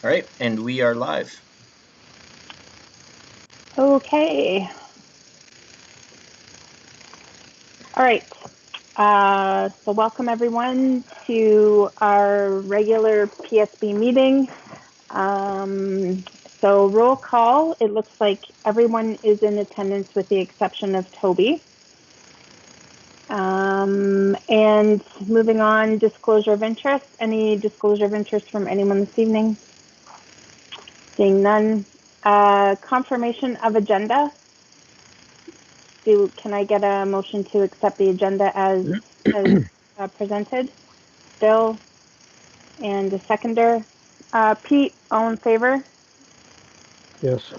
All right, and we are live. Okay. All right. So welcome everyone to our regular PSB meeting. So roll call, it looks like everyone is in attendance with the exception of Toby. And moving on, disclosure of interest. Any disclosure of interest from anyone this evening? Seeing none. Confirmation of agenda. Can I get a motion to accept the agenda as presented? Bill and the seconder. Pete, all in favor? Yes.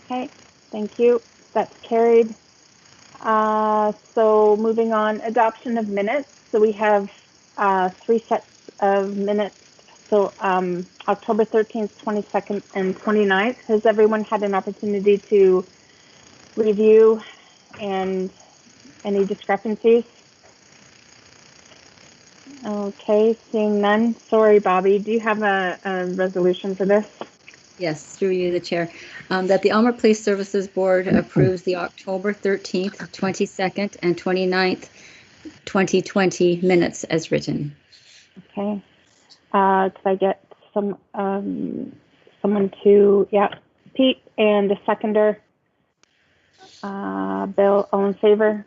Okay, thank you. That's carried. So moving on, adoption of minutes. So we have 3 sets of minutes. So October 13th, 22nd, and 29th. Has everyone had an opportunity to review and any discrepancies? Okay, seeing none. Sorry, Bobby. Do you have a resolution for this? Yes, through you, the chair. That the Aylmer Police Services Board approves the October 13th, 22nd, and 29th, 2020 minutes as written. Okay. Could I get someone to, Pete and the seconder. Bill, all in favor?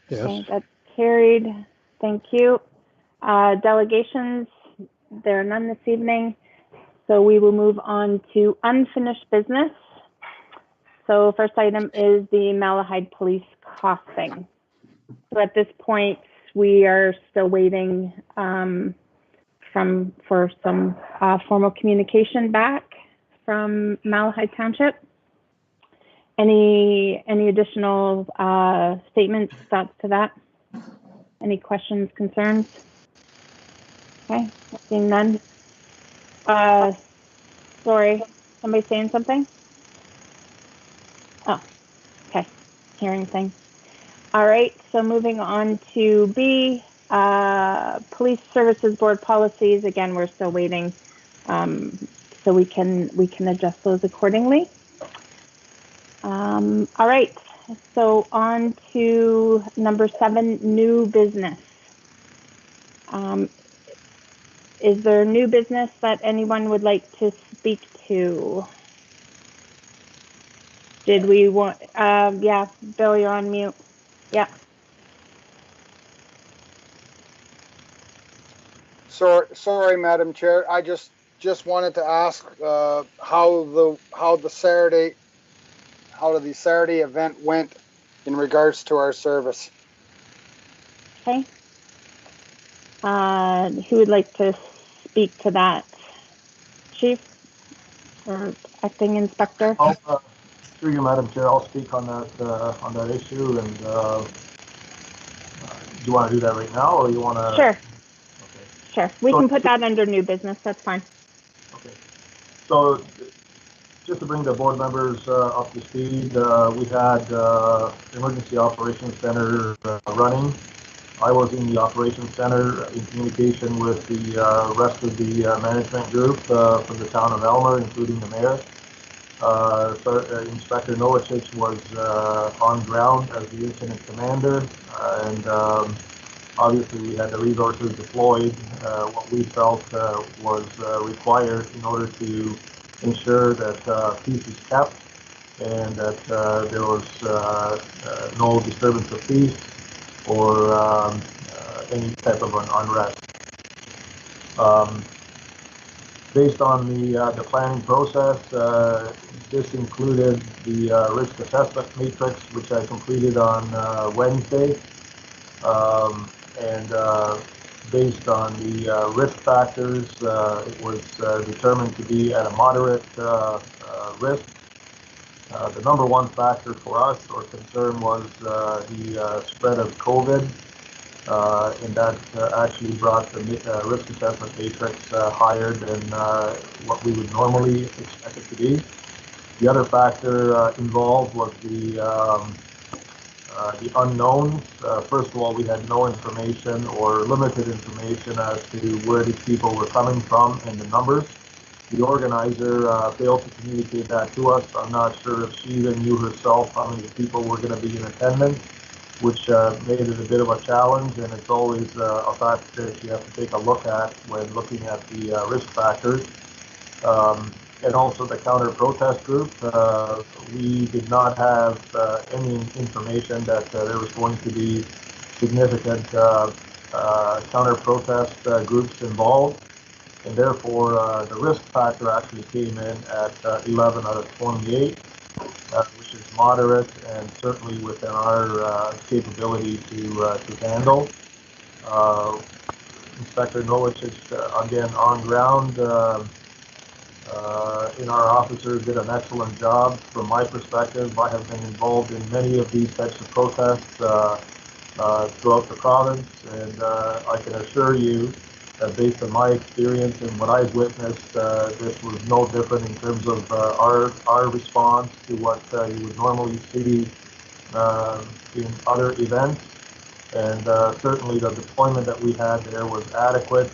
Yes. Okay, that's carried. Thank you. Delegations, there are none this evening. So we will move on to unfinished business. So first item is the Malahide Police costing. So at this point, we are still waiting for some formal communication back from Malahide Township. Any additional statements, thoughts to that? Any questions, concerns? Okay, seeing none. Sorry, somebody saying something? Oh, okay, hearing thing. All right, so moving on to B, Police Services Board policies. Again, we're still waiting, so we can adjust those accordingly. All right, so on to number 7, new business. Is there new business that anyone would like to speak to? Did we want, yeah, Bill, you're on mute. Yeah. Sorry, Madam Chair. I just wanted to ask how the Saturday event went in regards to our service. Okay. Who would like to speak to that? Chief or acting inspector? Through you, Madam Chair, I'll speak on that issue. And do you want to do that right now, or you want to? Sure. Okay. Sure. We can put that under new business. That's fine. Okay. So, just to bring the board members up to speed, we had Emergency Operations Center running. I was in the Operations Center in communication with the rest of the management group from the town of Aylmer, including the mayor. Inspector Novicic was on ground as the incident commander, and obviously we had the resources deployed, what we felt was required in order to ensure that peace is kept and that there was no disturbance of peace or any type of an unrest. Based on the planning process, this included the risk assessment matrix, which I completed on Wednesday, and based on the risk factors, it was determined to be at a moderate risk. The number one factor for us or concern was the spread of COVID, and that actually brought the risk assessment matrix higher than what we would normally expect it to be. The other factor involved was the unknowns. First of all, we had no information or limited information as to where these people were coming from and the numbers. the organizer failed to communicate that to us. I'm not sure if she even knew herself how many people were going to be in attendance, which made it a bit of a challenge, and it's always a fact that you have to take a look at when looking at the risk factors. And also the counter-protest group, we did not have any information that there was going to be significant counter-protest groups involved, and therefore the risk factor actually came in at 11 out of 28, which is moderate and certainly within our capability to handle. Inspector Nolich is again on ground. In our officers did an excellent job. From my perspective, I have been involved in many of these types of protests throughout the province, and I can assure you that based on my experience and what I've witnessed, this was no different in terms of our response to what you would normally see in other events. And certainly the deployment that we had there was adequate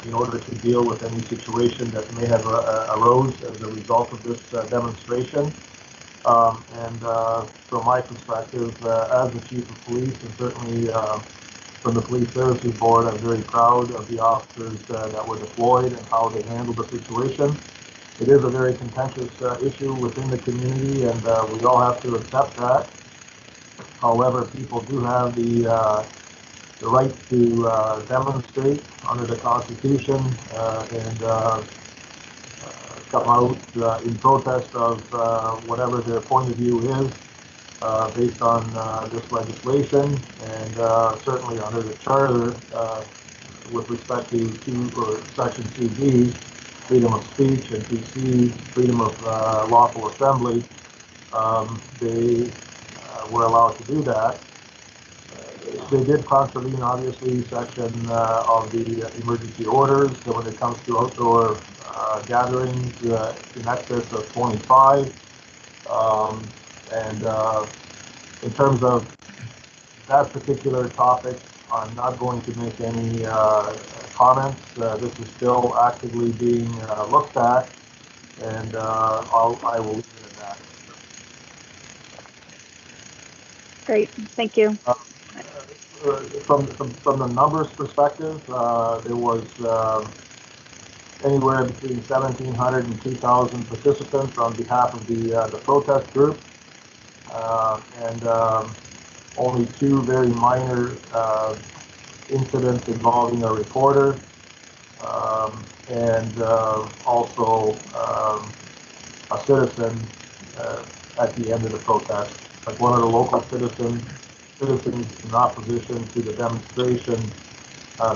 in order to deal with any situation that may have arose as a result of this demonstration. And from my perspective, as the Chief of Police, and certainly from the Police Services Board, I'm very proud of the officers that were deployed and how they handled the situation. It is a very contentious issue within the community, and we all have to accept that. However, people do have the right to demonstrate under the Constitution and come out in protest of whatever their point of view is based on this legislation, and certainly under the Charter with respect to Section 2B, freedom of speech, and 2C, freedom of lawful assembly. They were allowed to do that. They did contravene, obviously, section of the emergency orders. So when it comes to outdoor gatherings in excess of 25, and in terms of that particular topic, I'm not going to make any comments. This is still actively being looked at, and I will leave it at that. Great, thank you. From the numbers perspective, there was anywhere between 1,700 and 2,000 participants on behalf of the protest group, and only two very minor incidents involving a reporter, and also a citizen at the end of the protest. Like one of the local citizens in opposition to the demonstration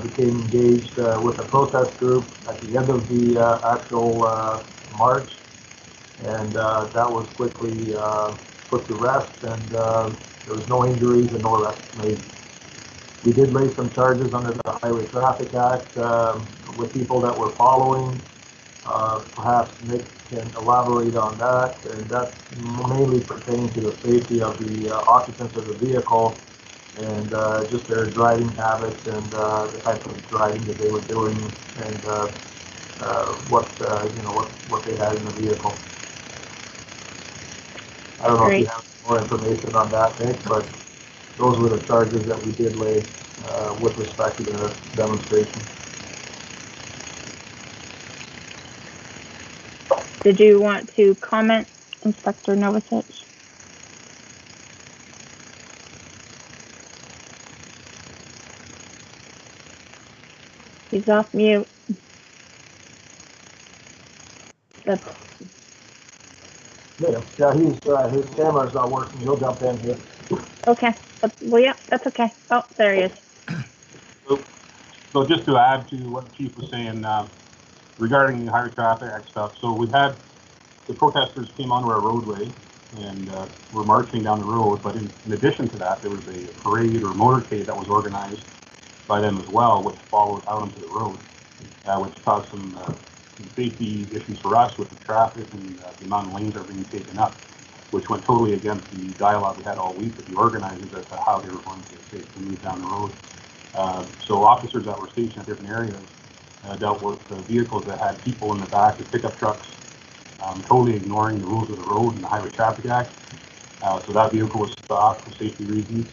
became engaged with a protest group at the end of the actual march, and that was quickly put to rest, and there was no injuries and no arrests made. We did lay some charges under the Highway Traffic Act with people that were following. Perhaps Nick can elaborate on that, and that's mainly pertaining to the safety of the occupants of the vehicle and just their driving habits and the type of driving that they were doing, and what they had in the vehicle. I don't know if you have more information on that, Nick, but those were the charges that we did lay with respect to the demonstration. Did you want to comment, Inspector Novicic? He's off mute. Yeah, his camera's not working. He'll jump in here. Okay. Well, yeah, that's okay. Oh, there he is. So just to add to what the Chief was saying regarding the highway traffic act stuff, so we had the protesters came onto our roadway and were marching down the road, but in addition to that, there was a parade or motorcade that was organized by them as well, which followed out onto the road, which caused some safety issues for us with the traffic and the amount of lanes that were being taken up, which went totally against the dialogue we had all week with the organizers as to how they were going to safely move down the road. So officers that were stationed at different areas dealt with vehicles that had people in the back of pickup trucks, totally ignoring the rules of the road and the Highway Traffic Act. So that vehicle was stopped for safety reasons.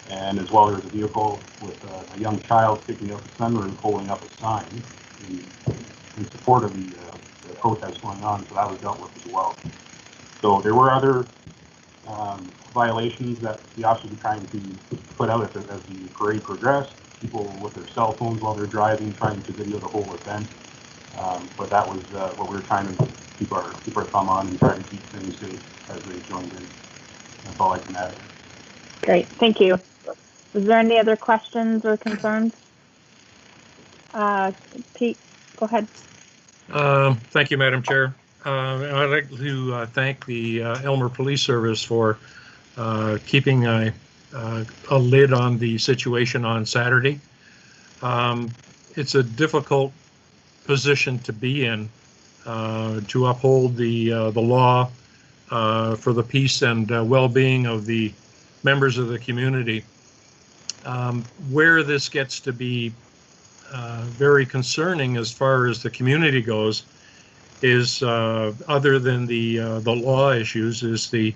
And as well, there was a vehicle with a young child sticking out the sunroof holding up a sign in support of the protest going on. So that was dealt with as well. So there were other violations that the officers were trying to put out as the parade progressed. People with their cell phones while they're driving, trying to video the whole event. But that was what we were trying to keep our thumb on and try to keep things safe as they joined in. That's all I can add. Great, thank you. Was there any other questions or concerns? Pete, go ahead. Thank you, Madam Chair. I'd like to thank the Aylmer Police Service for keeping a lid on the situation on Saturday. It's a difficult position to be in, to uphold the law for the peace and well-being of the members of the community. Where this gets to be very concerning as far as the community goes is, other than the law issues, is the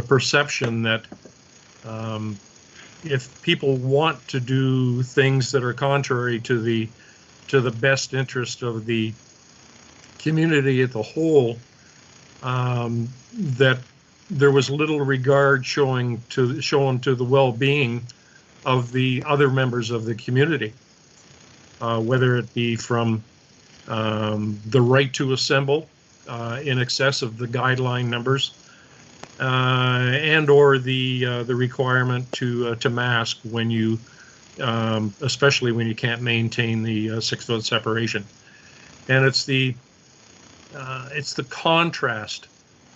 perception that if people want to do things that are contrary to the best interest of the community as a whole, that there was little regard shown to the well-being of the other members of the community, whether it be from the right to assemble in excess of the guideline numbers, and or the requirement to mask when you, especially when you can't maintain the 6-foot separation. And it's the contrast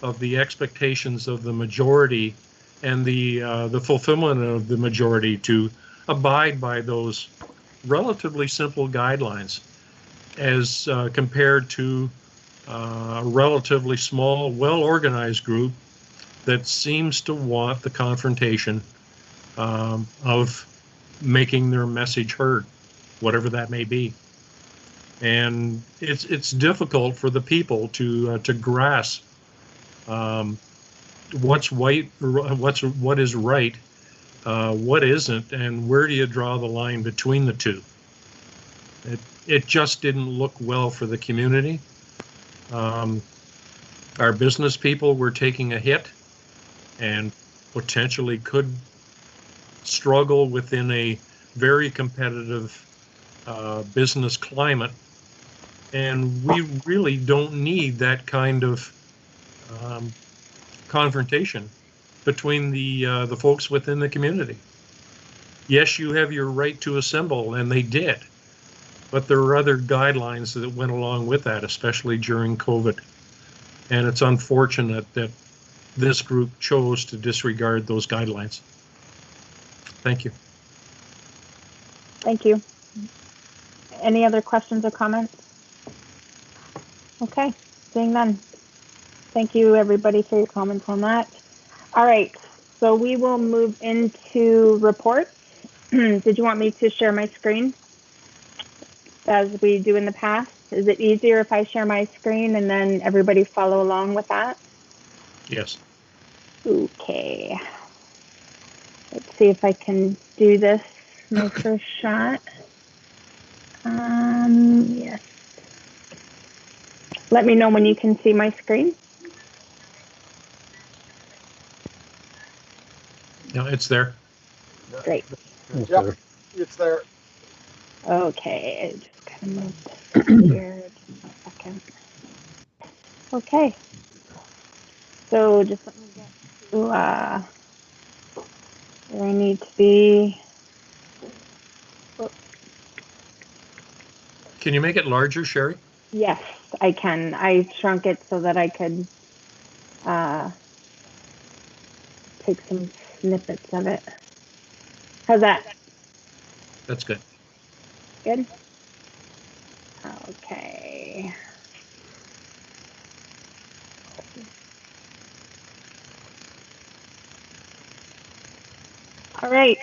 of the expectations of the majority and the fulfillment of the majority to abide by those relatively simple guidelines, as compared to a relatively small, well-organized group that seems to want the confrontation of making their message heard, whatever that may be. And it's difficult for the people to grasp what's right, what is right, what isn't, and where do you draw the line between the two. It just didn't look well for the community. Our business people were taking a hit and potentially could struggle within a very competitive business climate. And we really don't need that kind of confrontation between the folks within the community. Yes, you have your right to assemble, and they did. But there are other guidelines that went along with that, especially during COVID. And it's unfortunate that this group chose to disregard those guidelines. Thank you. Thank you. Any other questions or comments? Okay, seeing none. Thank you, everybody, for your comments on that. All right, so we will move into reports. Did you want me to share my screen as we do in the past? Is it easier if I share my screen and then everybody follow along with that? Yes. Okay. Let's see if I can do this. My first shot. Yes. Let me know when you can see my screen. No, it's there. Great. Yep, it's there. Okay, I just kind of moved this here just a second. Okay. So just let me get to where I need to be. Can you make it larger, Sherry? Yes, I can. I shrunk it so that I could take some snippets of it. How's that? That's good. Good? Okay. All right.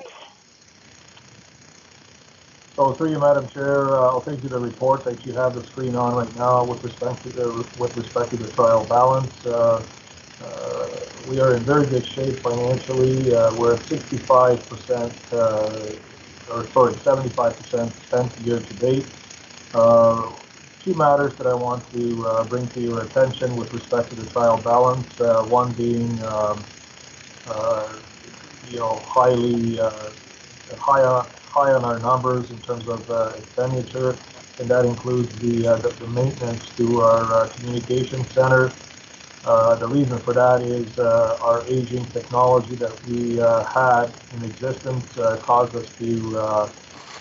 So through you, Madam Chair, I'll take you the report that you have the screen on right now with respect to the trial balance. We are in very good shape financially. We're at 65%, or sorry, 75% spent year to date. Two matters that I want to bring to your attention with respect to the trial balance. One being, high on our numbers in terms of expenditure, and that includes the maintenance to our communication center. The reason for that is our aging technology that we had in existence caused us to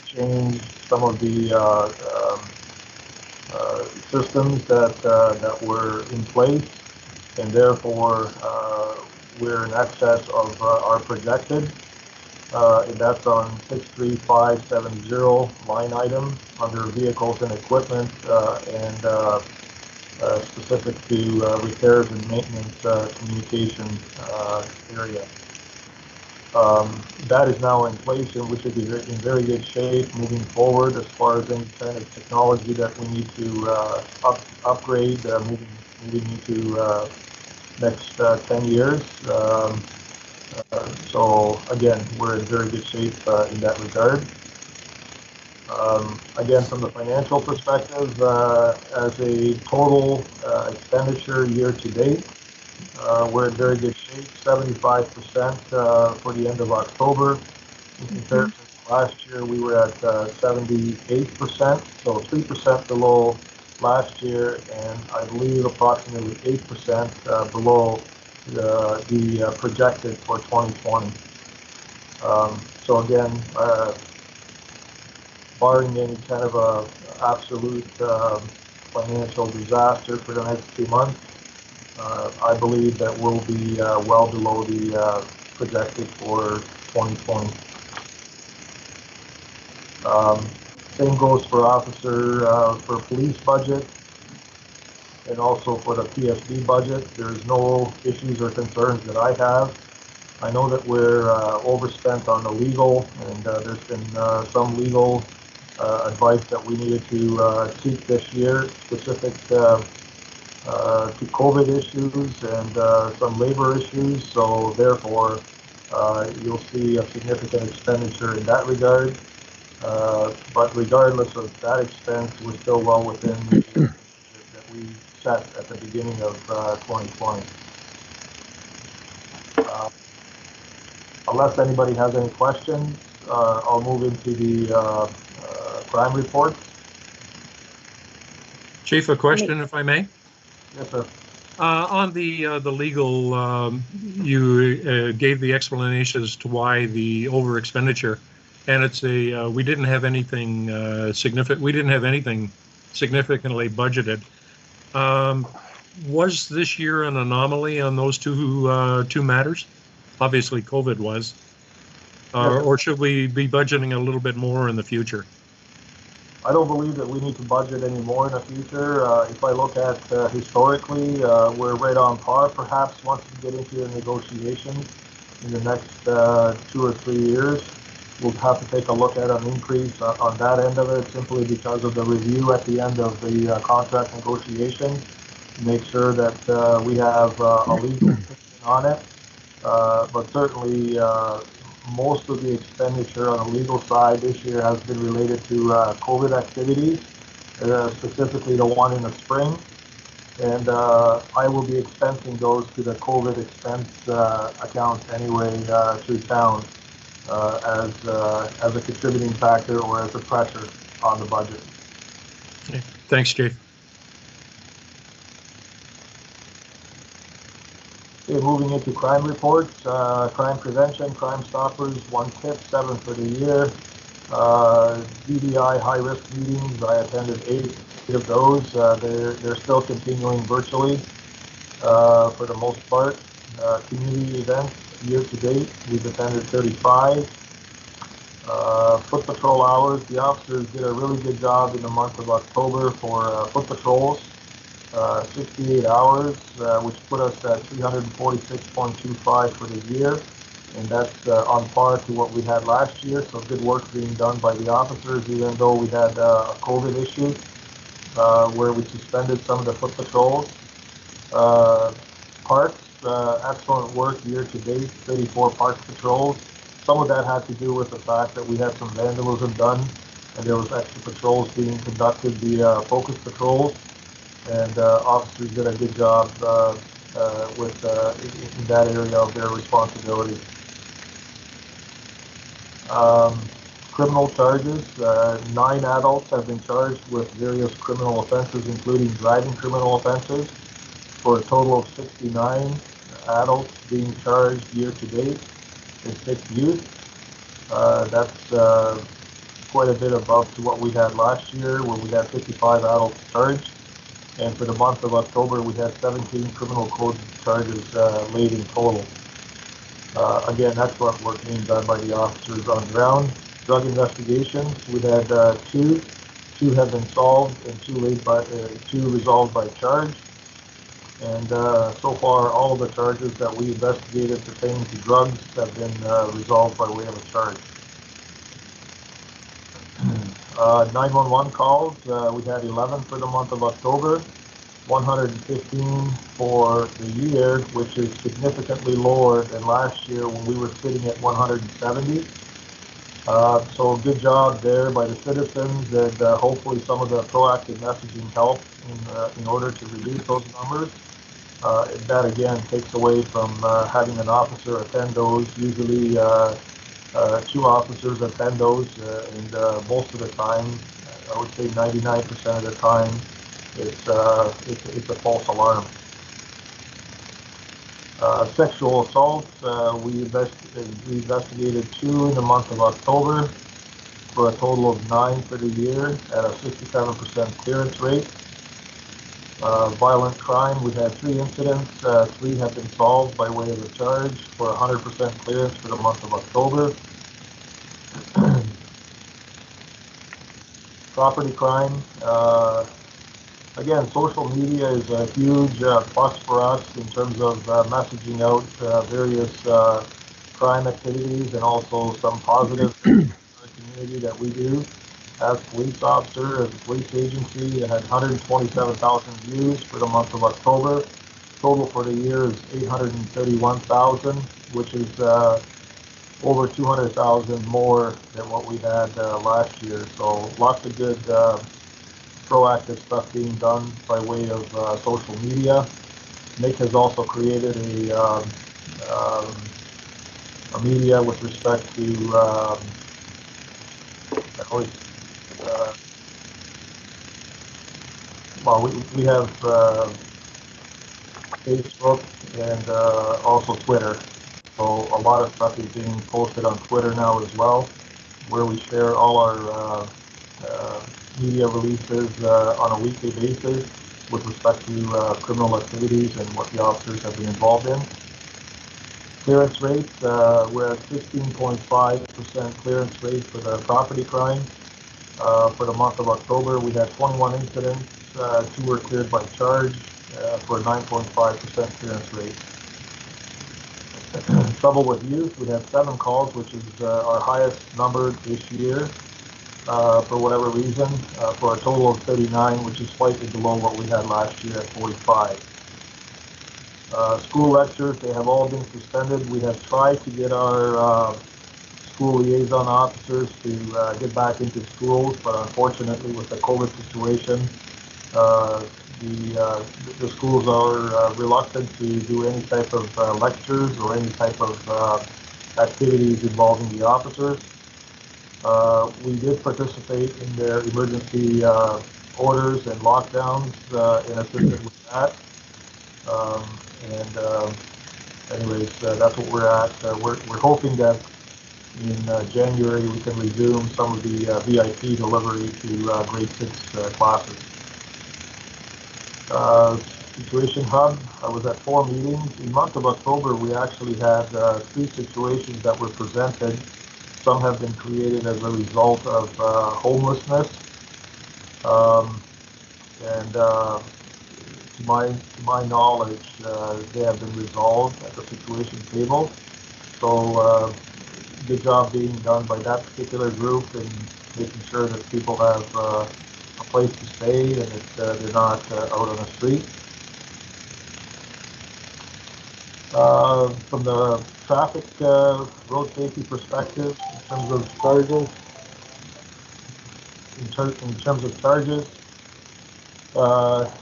change some of the systems that were in place, and therefore we're in excess of our projected. And that's on 63570 line item under vehicles and equipment and specific to repairs and maintenance communication area. That is now in place, and we should be in very good shape moving forward as far as any kind of technology that we need to upgrade moving into next 10 years. So again, we're in very good shape in that regard. Again, from the financial perspective, as a total expenditure year to date, we're in very good shape, 75% for the end of October. In comparison to last year, we were at 78%, so 3% below last year, and I believe approximately 8% below the projected for 2020. So again, barring any kind of a absolute financial disaster for the next 2 months, I believe that we'll be well below the projected for 2020. Same goes for for police budget, and also for the PSB budget. There's no issues or concerns that I have. I know that we're overspent on the legal, and there's been some legal advice that we needed to seek this year, specific to COVID issues and some labor issues. So therefore, you'll see a significant expenditure in that regard. But regardless of that expense, we're still well within the that we set at the beginning of 2020. Unless anybody has any questions, I'll move into the crime reports. Chief, a question, if I may. Yes, sir. On the legal, you gave the explanation as to why the over expenditure, and it's we didn't have anything significant. We didn't have anything significantly budgeted. Was this year an anomaly on those two matters? Obviously, COVID was. Or should we be budgeting a little bit more in the future? I don't believe that we need to budget any more in the future. If I look at historically, we're right on par. Perhaps once we get into the negotiations in the next 2 or 3 years, we'll have to take a look at an increase on that end of it, simply because of the review at the end of the contract negotiation, to make sure that we have a legal opinion on it. But certainly, most of the expenditure on the legal side this year has been related to COVID activities, specifically the one in the spring. And I will be expensing those to the COVID expense account anyway through town as a contributing factor or as a pressure on the budget. Okay. Thanks, Chief. Okay, moving into crime reports, crime prevention, Crime Stoppers, 1 tip, 7 for the year. DDI high-risk meetings, I attended 8 of those. They're still continuing virtually for the most part. Community events, year to date, we've attended 35. Foot patrol hours, the officers did a really good job in the month of October for foot patrols. 68 hours, which put us at 346.25 for the year. and that's on par to what we had last year. So good work being done by the officers, even though we had a COVID issue where we suspended some of the foot patrols. Parks, excellent work year to date, 34 parks patrols. Some of that had to do with the fact that we had some vandalism done, and there was extra patrols being conducted via focus patrols, and officers did a good job in that area of their responsibility. Criminal charges, 9 adults have been charged with various criminal offenses, including driving criminal offenses, for a total of 69 adults being charged year to date and 6 youth. That's quite a bit above to what we had last year, where we had 55 adults charged. And for the month of October, we had 17 criminal code charges laid in total. Again, excellent work being done by the officers on ground. Drug investigations, we had 2. 2 have been solved and 2 resolved by charge. And so far, all of the charges that we investigated pertaining to drugs have been resolved by way of a charge. 911 calls, we had 11 for the month of October, 115 for the year, which is significantly lower than last year when we were sitting at 170. So good job there by the citizens, and hopefully some of the proactive messaging helped in order to reduce those numbers. That again takes away from having an officer attend those. Usually 2 officers attend those, and most of the time, I would say 99% of the time, it's a false alarm. Sexual assaults, we investigated 2 in the month of October for a total of 9 for the year at a 67% clearance rate. Violent crime, we had 3 incidents. 3 have been solved by way of a charge for 100% clearance for the month of October. Property crime, again, social media is a huge plus for us in terms of messaging out various crime activities and also some positive in our community that we do. As police officer, as a police agency, it had 127,000 views for the month of October. Total for the year is 831,000, which is over 200,000 more than what we had last year. So lots of good proactive stuff being done by way of social media. Nick has also created a media with respect to well, we have Facebook and also Twitter. So a lot of stuff is being posted on Twitter now as well, where we share all our media releases on a weekly basis with respect to criminal activities and what the officers have been involved in. Clearance rate, we're at 15.5% clearance rate for the property crime. For the month of October, we had 21 incidents. 2 were cleared by charge for a 9.5% clearance rate. Trouble with youth, we had 7 calls, which is our highest number this year for whatever reason, for a total of 39, which is slightly below what we had last year at 45. School lectures, they have all been suspended. We have tried to get our school liaison officers to get back into schools, but unfortunately with the COVID situation, the schools are reluctant to do any type of lectures or any type of activities involving the officers. We did participate in their emergency orders and lockdowns and assisted with that. Anyways, that's what we're at. We're hoping that in January we can resume some of the VIP delivery to grade 6 classes. Situation Hub, I was at 4 meetings. In the month of October, we actually had 3 situations that were presented. Some have been created as a result of homelessness. To my knowledge, they have been resolved at the situation table. So good job being done by that particular group and making sure that people have a place to stay and that they're not out on the street. From the traffic road safety perspective, in terms of charges,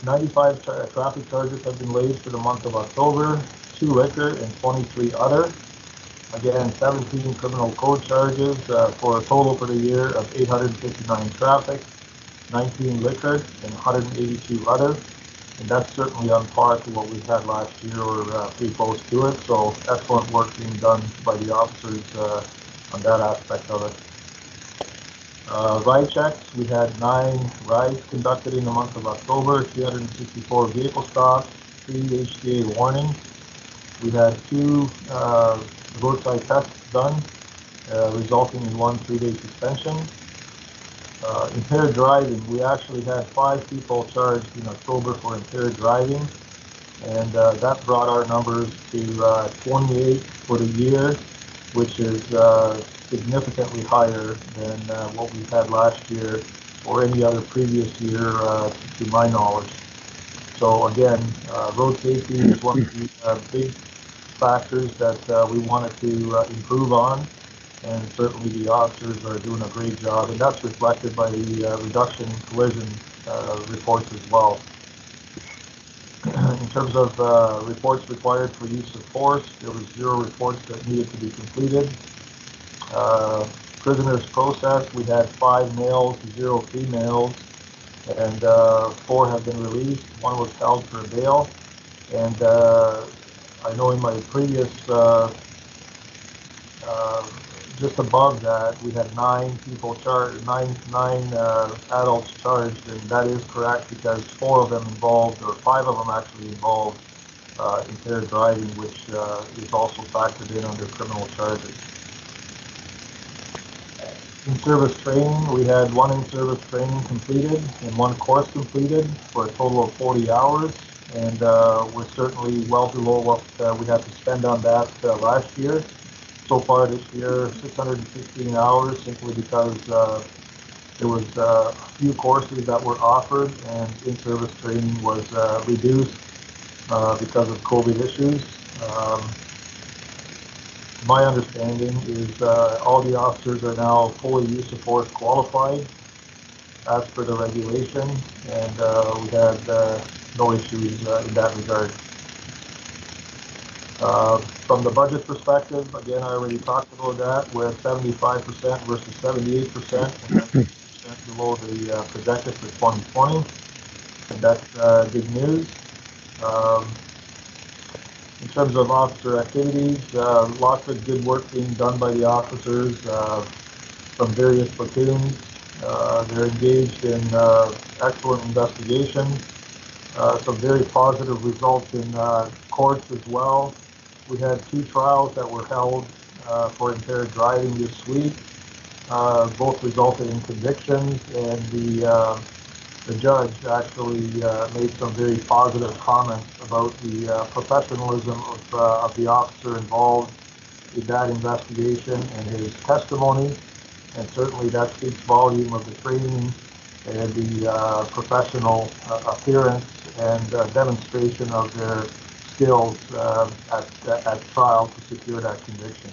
95 traffic charges have been laid for the month of October, 2 liquor and 23 other. Again, 17 criminal code charges for a total for the year of 859 traffic, 19 liquor and 182 other. And that's certainly on par to what we had last year or pretty close to it. So excellent work being done by the officers on that aspect of it. Ride checks, we had 9 rides conducted in the month of October, 364 vehicle stops, 3 HCA warnings. We had 2 roadside tests done, resulting in 1 3-day suspension. Impaired driving, we actually had 5 people charged in October for impaired driving, and that brought our numbers to 28 for the year, which is significantly higher than what we had last year or any other previous year to my knowledge. So again, road safety is one of the big factors that we wanted to improve on, and certainly the officers are doing a great job, and that's reflected by the reduction in collision reports as well. In terms of reports required for use of force, there was 0 reports that needed to be completed. Prisoners processed, we had 5 males, 0 females, and 4 have been released. 1 was held for bail, and I know in my previous just above that, we had 9 people charged, 9 adults charged, and that is correct because 4 of them involved, or 5 of them actually involved impaired driving, which is also factored in under criminal charges. In-service training, we had 1 in-service training completed and 1 course completed for a total of 40 hours, and we're certainly well below what we had to spend on that last year. So far this year, 616 hours, simply because there was a few courses that were offered and in-service training was reduced because of COVID issues. My understanding is all the officers are now fully use of force qualified as per the regulation, and we had no issues in that regard. From the budget perspective, again, I already talked about that. We're at 75% versus 78%, and that's 6% below the projected for 2020, and that's good news. In terms of officer activities, lots of good work being done by the officers from various platoons. They're engaged in excellent investigations, some very positive results in courts as well. We had 2 trials that were held for impaired driving this week. Both resulted in convictions, and the judge actually made some very positive comments about the professionalism of the officer involved in that investigation and his testimony, and certainly that speaks volume of the training and the professional appearance and demonstration of their skills at trial to secure that conviction.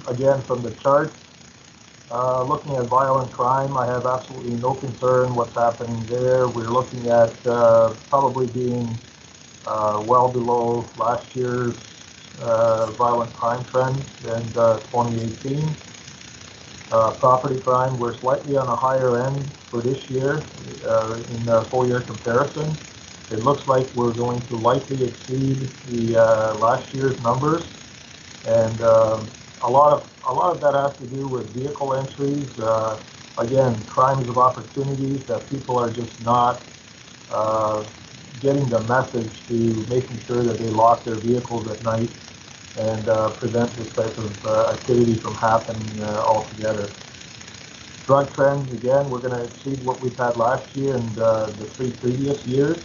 Again, from the chart, looking at violent crime, I have absolutely no concern what's happening there. We're looking at probably being well below last year's violent crime trends in 2018. Property crime, we're slightly on a higher end for this year in the full year comparison. It looks like we're going to likely exceed the last year's numbers, and a lot of that has to do with vehicle entries. Again, crimes of opportunities that people are just not getting the message to making sure that they lock their vehicles at night and prevent this type of activity from happening altogether. Drug trends, again, we're going to exceed what we've had last year and the 3 previous years.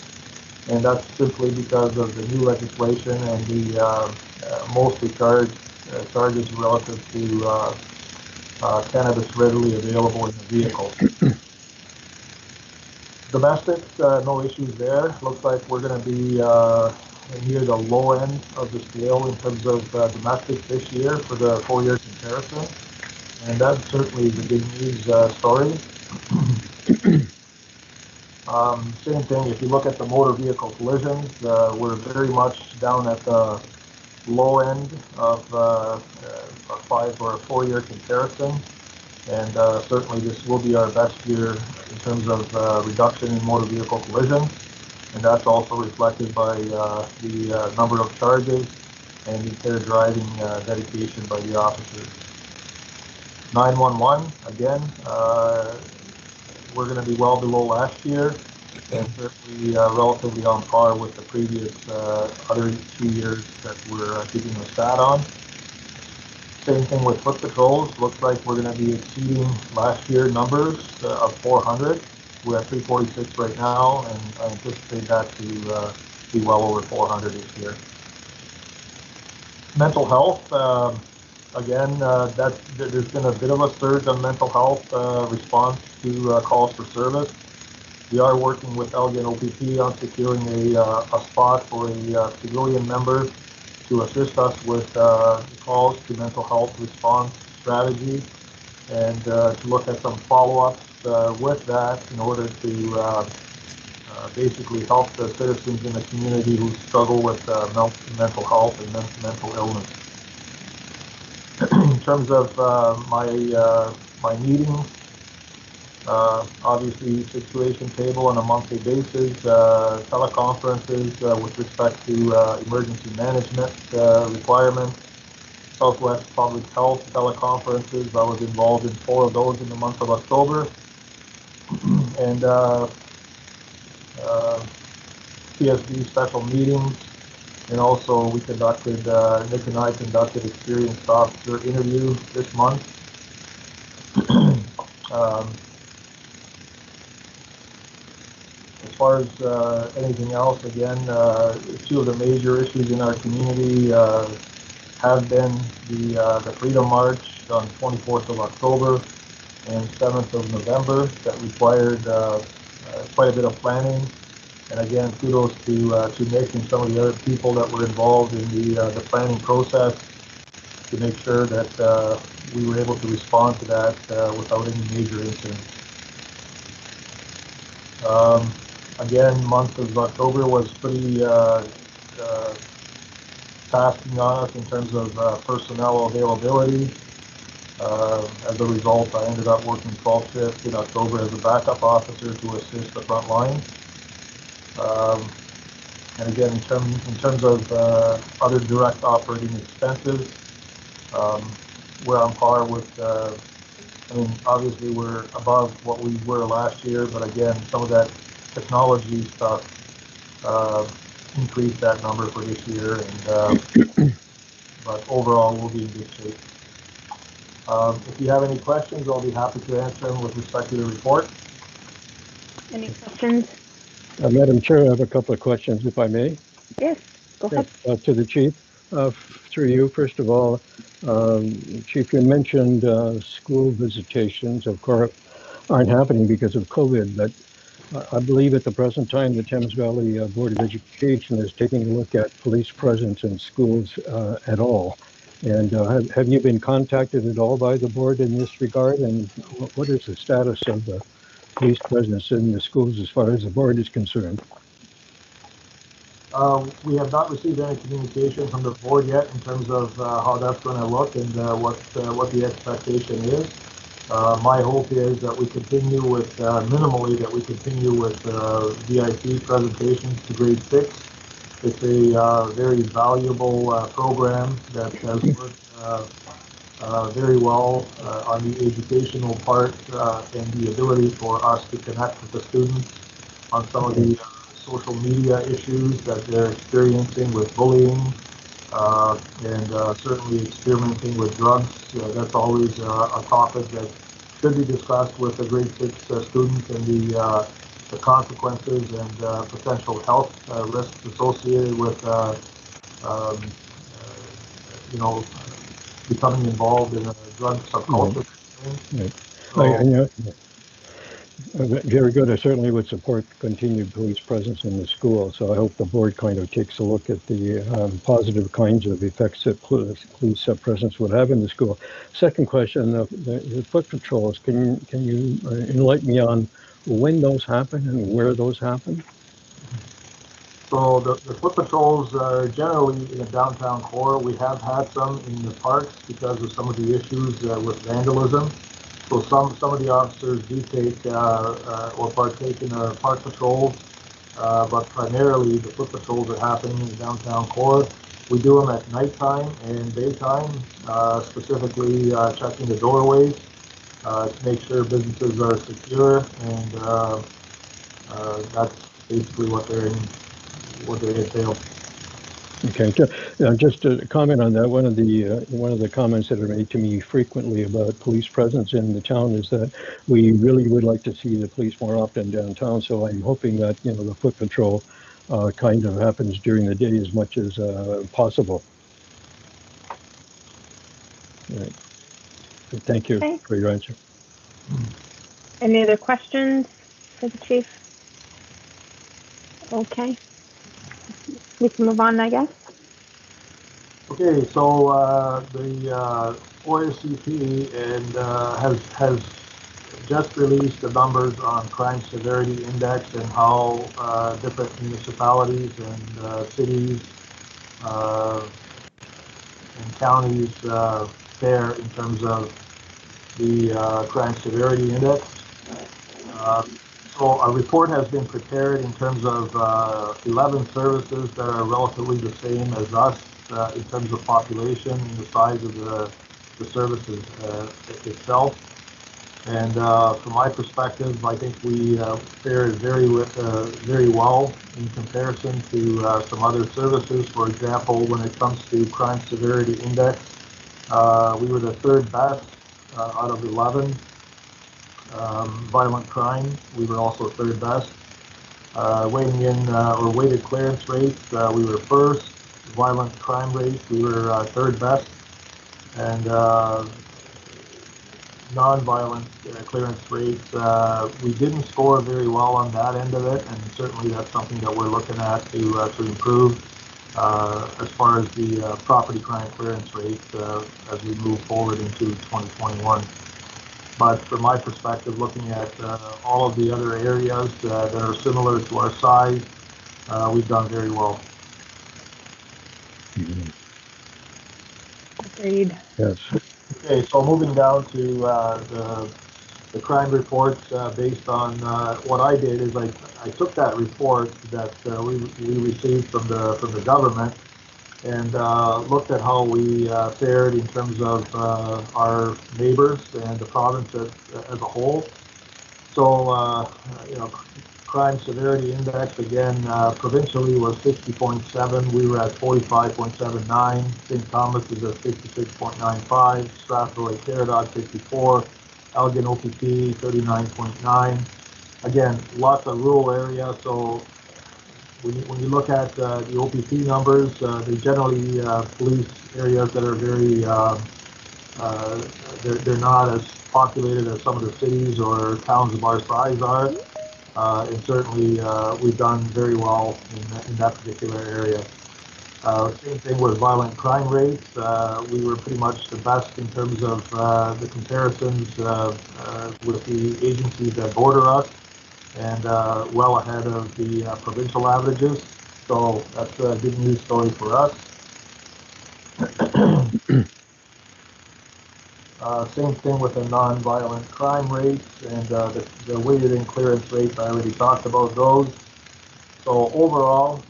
and that's simply because of the new legislation and the mostly charges relative to cannabis readily available in the vehicle. Domestic, no issues there. Looks like we're going to be near the low end of the scale in terms of domestic this year for the full-year comparison, and that's certainly the good news story. Same thing, if you look at the motor vehicle collisions, we're very much down at the low end of a 5 or a 4-year comparison, and certainly this will be our best year in terms of reduction in motor vehicle collisions, and that's also reflected by the number of charges and impaired driving dedication by the officers. 911, again, we're going to be well below last year, and certainly relatively on par with the previous other 2 years that we're keeping a stat on. Same thing with foot patrols. Looks like we're going to be exceeding last year numbers of 400. We're at 346 right now, and I anticipate that to be well over 400 this year. Mental health, again, there's been a bit of a surge on mental health response to calls for service. We are working with Elgin OPP on securing a spot for a civilian member to assist us with calls to mental health response strategy, and to look at some follow-ups with that in order to basically help the citizens in the community who struggle with mental health and mental illness. In terms of my meetings, obviously situation table on a monthly basis, teleconferences with respect to emergency management requirements, Southwest Public Health teleconferences. I was involved in 4 of those in the month of October, and PSB special meetings, and also we conducted, Nick and I conducted experienced officer interview this month. As far as anything else, again, 2 of the major issues in our community have been the Freedom March on 24th of October and 7th of November that required quite a bit of planning. And again, kudos to Nick and some of the other people that were involved in the planning process to make sure that we were able to respond to that without any major incidents. Again, month of October was pretty tasking on us in terms of personnel availability. As a result, I ended up working 12 shifts in October as a backup officer to assist the front line. And again, in terms of other direct operating expenses, we're on par with, I mean, obviously we're above what we were last year, but again, some of that technology stuff increased that number for this year, and but overall we'll be in good shape. If you have any questions, I'll be happy to answer them with respect to the report. Any questions? Madam Chair, I have a couple of questions, if I may. Yes, go ahead. To the Chief. Through you, first of all, Chief, you mentioned school visitations, of course, aren't happening because of COVID, but I believe at the present time the Thames Valley Board of Education is taking a look at police presence in schools at all. And have you been contacted at all by the board in this regard? And what is the status of the police presence in the schools as far as the board is concerned? We have not received any communication from the board yet in terms of how that's going to look and what the expectation is. My hope is that we continue with, minimally, that we continue with VIP presentations to grade 6. It's a very valuable program that has worked very well on the educational part and the ability for us to connect with the students on some of the social media issues that they're experiencing with bullying and certainly experimenting with drugs. That's always a topic that should be discussed with the grade 6 students and the the consequences and potential health risks associated with becoming involved in a drug subculture. Right. So, Very good. I certainly would support continued police presence in the school. So I hope the board kind of takes a look at the positive kinds of effects that police presence would have in the school. Second question: the foot patrols. Can you enlighten me on when those happen and where those happen? So the foot patrols are generally in the downtown core. We have had some in the parks because of some of the issues with vandalism. So some of the officers do take or partake in the park patrols, but primarily the foot patrols are happening in the downtown core. We do them at nighttime and daytime, specifically checking the doorways to make sure businesses are secure, and that's basically what they entail. Okay, just to comment on that, one of the comments that are made to me frequently about police presence in the town is that we really would like to see the police more often downtown. So I'm hoping that the foot patrol kind of happens during the day as much as possible. All right. Thank you for your answer. Any other questions for the chief? Okay. We can move on, I guess. Okay, so the OSCP has just released the numbers on crime severity index and how different municipalities and cities and counties fare in terms of the crime severity index. So a report has been prepared in terms of 11 services that are relatively the same as us in terms of population and the size of the services itself. And from my perspective, I think we fared very well in comparison to some other services. For example, when it comes to crime severity index, we were the third best out of 11. Violent crime, we were also third best. Weighted clearance rates, we were first. Violent crime rate, we were third best. And non-violent clearance rates, we didn't score very well on that end of it, and certainly that's something that we're looking at to improve as far as the property crime clearance rate as we move forward into 2021. But from my perspective, looking at all of the other areas that are similar to our size, we've done very well. Agreed. Yes. Okay, so moving down to the crime reports, based on what I did is I took that report that we received from the government and looked at how we fared in terms of our neighbors and the province as a whole. So, crime severity index, again, provincially was 60.7. We were at 45.79. St. Thomas is at 56.95. Strathroy Caradog 54. Elgin OPP 39.9. Again, lots of rural area, so when you look at the OPP numbers, they generally police areas that are very, they're not as populated as some of the cities or towns of our size are. And certainly we've done very well in that particular area. Same thing with violent crime rates. We were pretty much the best in terms of the comparisons with the agencies that border us, and well ahead of the provincial averages. So that's a good news story for us. Same thing with the non-violent crime rates and the weighted in clearance rates. I already talked about those. So overall,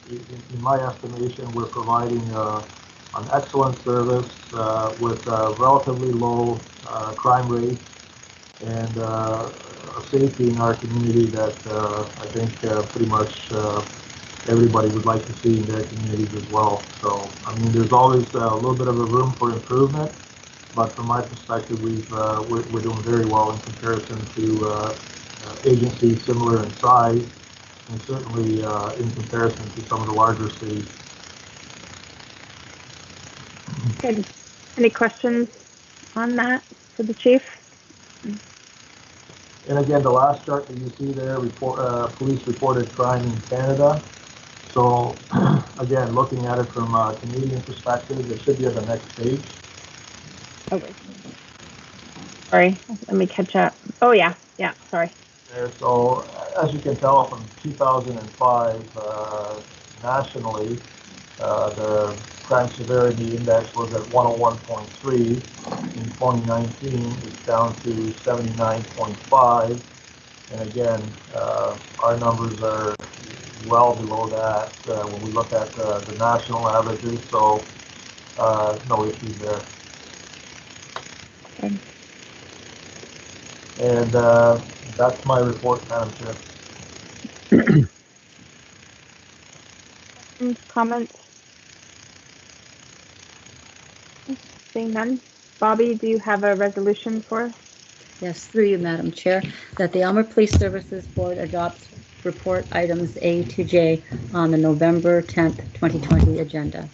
in my estimation, we're providing an excellent service with relatively low crime rates and a safety in our community that I think pretty much everybody would like to see in their communities as well. So, I mean, there's always a little bit of a room for improvement, but from my perspective, we're doing very well in comparison to agency similar in size, and certainly in comparison to some of the larger cities. Good. Any questions on that for the chief? And again, the last chart that you see there, police reported crime in Canada. So again, looking at it from a Canadian perspective, it should be at the next page. Okay. Sorry, let me catch up. Oh yeah, sorry. There. So as you can tell from 2005, nationally, the crime severity index was at 101.3. In 2019, it's down to 79.5. And again, our numbers are well below that when we look at the national averages. So no issues there. Okay. And that's my report, Madam Chair. Comments? Seeing none. Bobby, do you have a resolution for us? Yes, through you, Madam Chair, that the Aylmer Police Services Board adopts report items A to J on the November 10th, 2020 agenda.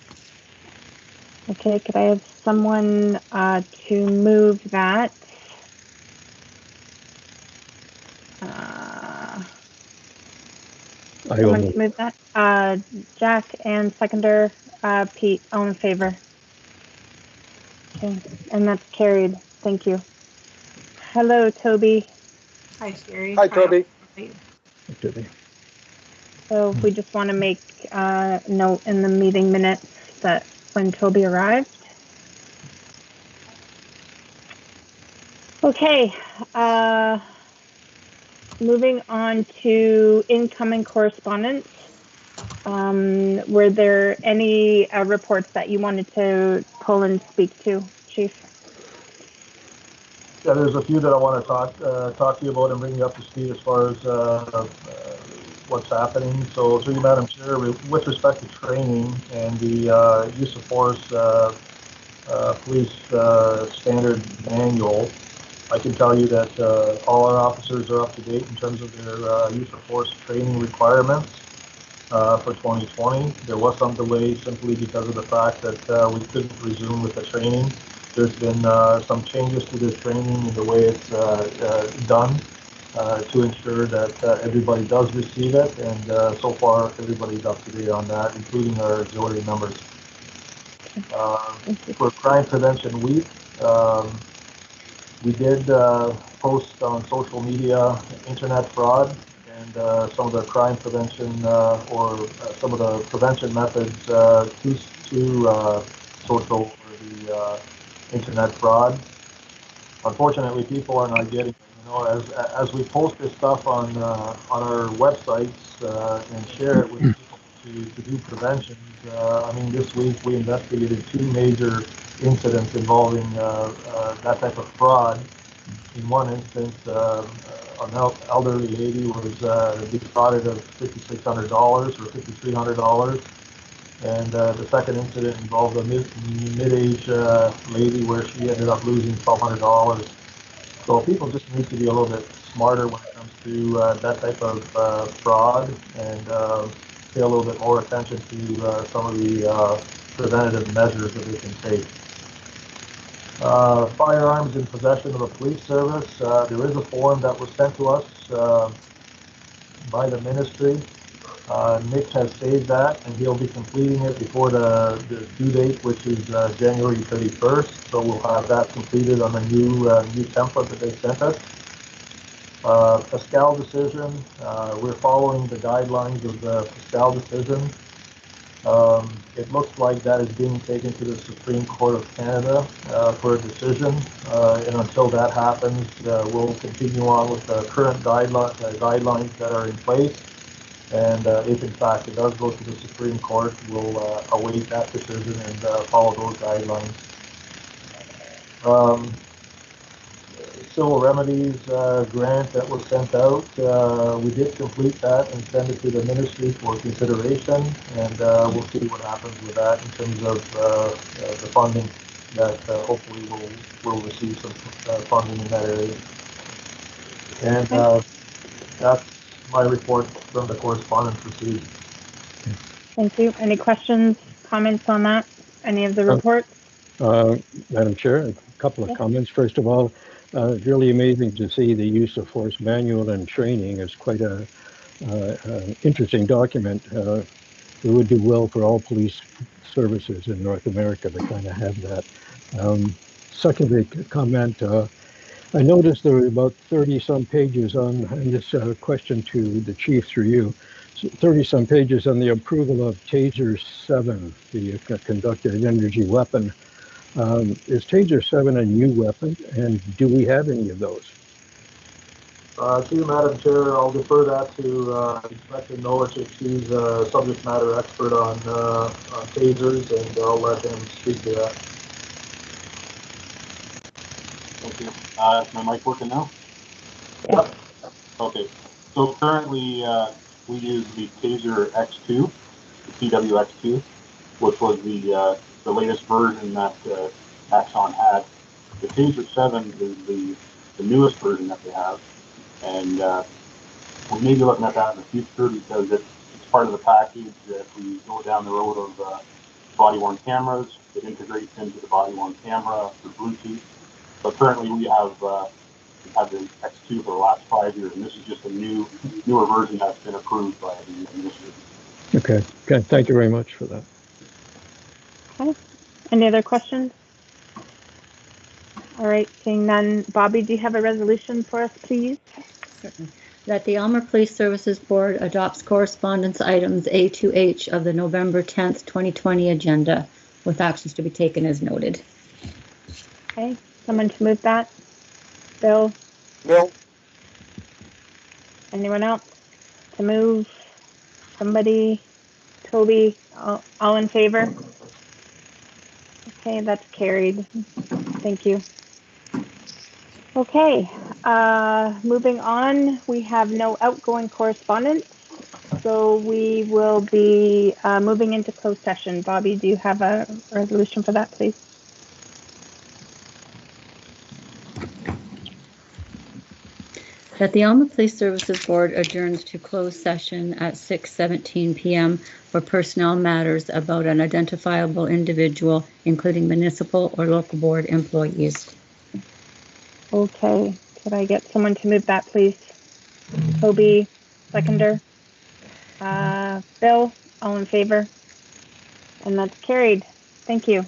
Okay, could I have someone to move that? Someone to move that? Jack and seconder Pete, all in favor? Okay, and that's carried. Thank you. Hello, Toby. Hi, Sherry. Hi, Toby. Toby. So we just want to make a note in the meeting minutes that when Toby arrived. Okay, moving on to incoming correspondence. Were there any reports that you wanted to pull and speak to, Chief? Yeah, there's a few that I want to talk to you about and bring you up to speed as far as what's happening. So through you, Madam Chair, with respect to training and the use of force police standard manual, I can tell you that all our officers are up to date in terms of their use of force training requirements for 2020. There was some delay simply because of the fact that we couldn't resume with the training. There's been some changes to this training in the way it's done to ensure that everybody does receive it, and so far everybody's up to date on that, including our auxiliary members. For Crime Prevention Week, we did post on social media internet fraud and some of the crime prevention or some of the prevention methods to social or the internet fraud. Unfortunately, people are not getting it. You know, as we post this stuff on our websites and share it with people to do prevention. I mean, this week we investigated 2 major incidents involving that type of fraud. In one instance, an elderly lady was defrauded of $5,600 or $5,300. And the second incident involved a mid-age lady where she ended up losing $1,200. So people just need to be a little bit smarter when it comes to that type of fraud and pay a little bit more attention to some of the preventative measures that they can take. Firearms in possession of the police service. There is a form that was sent to us by the ministry. Nick has saved that, and he'll be completing it before the due date, which is January 31st. So we'll have that completed on the new template that they sent us. Pascal decision. We're following the guidelines of the Pascal decision. It looks like that is being taken to the Supreme Court of Canada for a decision, and until that happens, we'll continue on with the current guidelines that are in place. And if in fact it does go to the Supreme Court, we'll await that decision and follow those guidelines. Civil remedies grant that was sent out, we did complete that and send it to the ministry for consideration, and we'll see what happens with that in terms of the funding that hopefully we'll receive some funding in that area. And That's my report from the correspondence received. Thank you. Any questions, comments on that? Any of the reports? Madam Chair, a couple of comments. First of all, really amazing to see the use of force manual and training. Is quite an interesting document. It would do well for all police services in North America to kind of have that. Secondly, comment, I noticed there were about 30 some pages on this question to the chief through you. 30 some pages on the approval of Taser 7, the conducted energy weapon. Is Taser 7 a new weapon, and do we have any of those? To you, Madam Chair, I'll defer that to Inspector Nowicich. He's a subject matter expert on tasers, and I'll let him speak to that. Thank you. Is my mic working now? Yep. Okay. So currently we use the Taser X2, the TWX2, which was the latest version that Axon had. The Taser 7 is the newest version that they have, and we may be looking at that in the future because it's part of the package. If we go down the road of body-worn cameras, it integrates into the body-worn camera through Bluetooth. But currently we have we've had the X2 for the last 5 years, and this is just a newer version that's been approved by the administration. Okay. Thank you very much for that. Okay. Any other questions? All right, seeing none. Bobby, do you have a resolution for us, please? Certainly. That the Aylmer Police Services Board adopts correspondence items A to H of the November 10th, 2020 agenda with actions to be taken as noted. Okay, someone to move that? Bill? Bill? Anyone else to move? Somebody? Toby? All in favor? Okay, that's carried. Thank you. Okay, moving on, we have no outgoing correspondence, so we will be moving into closed session. Bobby, do you have a resolution for that, please? That the Aylmer Police Services Board adjourns to closed session at 6:17 p.m. for personnel matters about an identifiable individual, including municipal or local board employees. Okay, could I get someone to move that, please? Toby, seconder. Bill, all in favor? And that's carried. Thank you.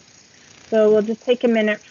So we'll just take a minute